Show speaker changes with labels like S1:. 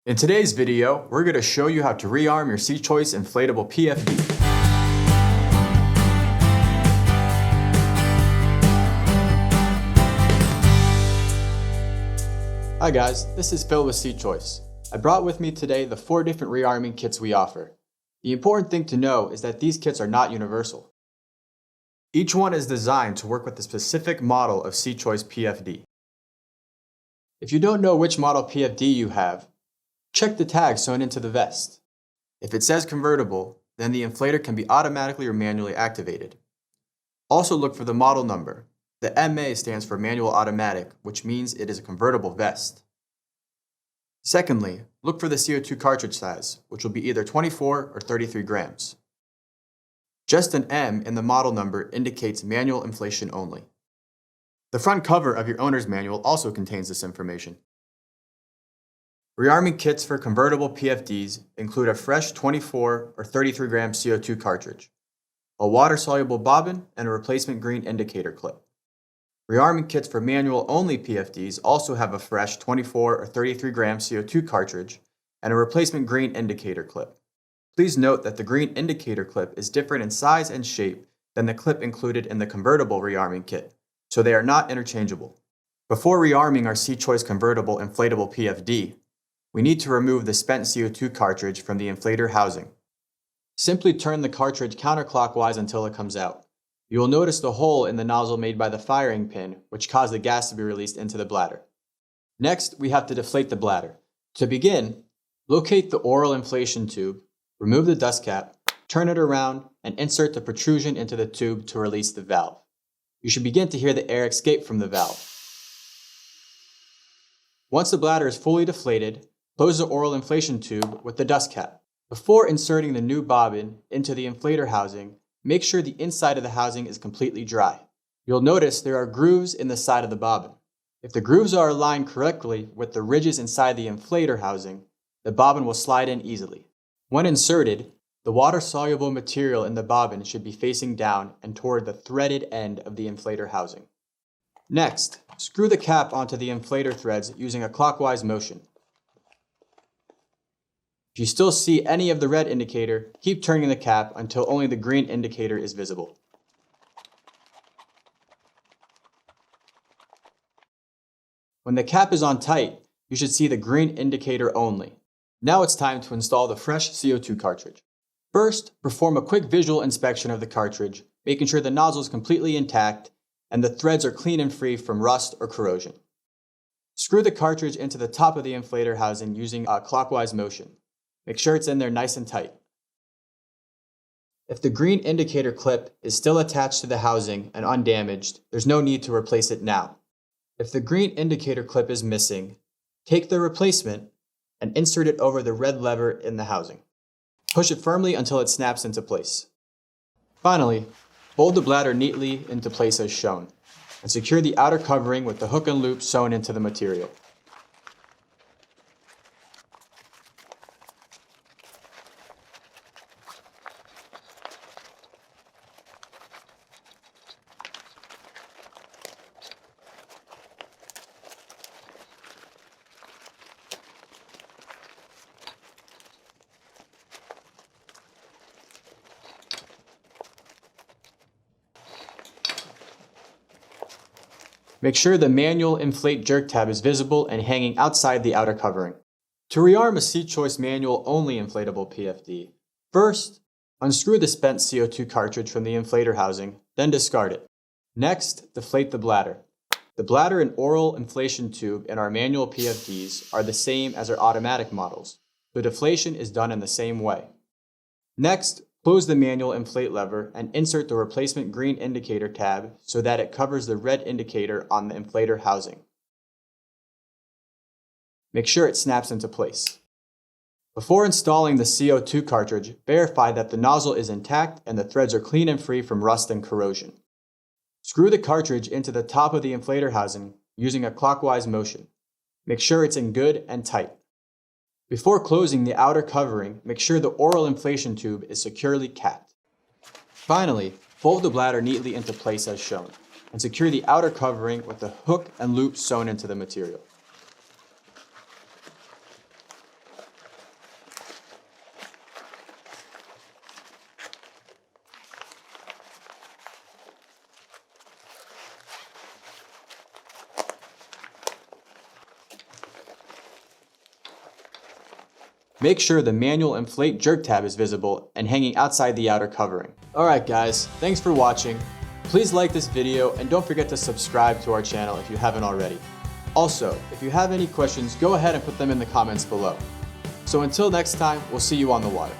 S1: In today's video, we're going to show you how to rearm your Seachoice inflatable PFD. Hi guys, this is Phil with Seachoice. I brought with me today the 4 different rearming kits we offer. The important thing to know is that these kits are not universal. Each one is designed to work with the specific model of Seachoice PFD. If you don't know which model PFD you have, check the tag sewn into the vest. If it says convertible, then the inflator can be automatically or manually activated. Also look for the model number. The MA stands for manual automatic, which means it is a convertible vest. Secondly, look for the CO2 cartridge size, which will be either 24 or 33 grams. Just an M in the model number indicates manual inflation only. The front cover of your owner's manual also contains this information. Rearming kits for convertible PFDs include a fresh 24 or 33 gram CO2 cartridge, a water-soluble bobbin, and a replacement green indicator clip. Rearming kits for manual-only PFDs also have a fresh 24 or 33 gram CO2 cartridge and a replacement green indicator clip. Please note that the green indicator clip is different in size and shape than the clip included in the convertible rearming kit, so they are not interchangeable. Before rearming our Seachoice convertible inflatable PFD, we need to remove the spent CO2 cartridge from the inflator housing. Simply turn the cartridge counterclockwise until it comes out. You will notice the hole in the nozzle made by the firing pin, which caused the gas to be released into the bladder. Next, we have to deflate the bladder. To begin, locate the oral inflation tube, remove the dust cap, turn it around, and insert the protrusion into the tube to release the valve. You should begin to hear the air escape from the valve. Once the bladder is fully deflated, close the oral inflation tube with the dust cap. Before inserting the new bobbin into the inflator housing, make sure the inside of the housing is completely dry. You'll notice there are grooves in the side of the bobbin. If the grooves are aligned correctly with the ridges inside the inflator housing, the bobbin will slide in easily. When inserted, the water-soluble material in the bobbin should be facing down and toward the threaded end of the inflator housing. Next, screw the cap onto the inflator threads using a clockwise motion. If you still see any of the red indicator, keep turning the cap until only the green indicator is visible. When the cap is on tight, you should see the green indicator only. Now it's time to install the fresh CO2 cartridge. First, perform a quick visual inspection of the cartridge, making sure the nozzle is completely intact and the threads are clean and free from rust or corrosion. Screw the cartridge into the top of the inflator housing using a clockwise motion. Make sure it's in there nice and tight. If the green indicator clip is still attached to the housing and undamaged, there's no need to replace it now. If the green indicator clip is missing, take the replacement and insert it over the red lever in the housing. Push it firmly until it snaps into place. Finally, fold the bladder neatly into place as shown, and secure the outer covering with the hook and loop sewn into the material. Make sure the manual inflate jerk tab is visible and hanging outside the outer covering. To rearm a Seachoice manual only inflatable PFD, first, unscrew the spent CO2 cartridge from the inflator housing, then discard it. Next, deflate the bladder. The bladder and oral inflation tube in our manual PFDs are the same as our automatic models, so deflation is done in the same way. Next, close the manual inflate lever and insert the replacement green indicator tab so that it covers the red indicator on the inflator housing. Make sure it snaps into place. Before installing the CO2 cartridge, verify that the nozzle is intact and the threads are clean and free from rust and corrosion. Screw the cartridge into the top of the inflator housing using a clockwise motion. Make sure it's in good and tight. Before closing the outer covering, make sure the oral inflation tube is securely capped. Finally, fold the bladder neatly into place as shown, and secure the outer covering with the hook and loop sewn into the material. Make sure the manual inflate jerk tab is visible and hanging outside the outer covering. Alright guys, thanks for watching. Please like this video and don't forget to subscribe to our channel if you haven't already. Also, if you have any questions, go ahead and put them in the comments below. So until next time, we'll see you on the water.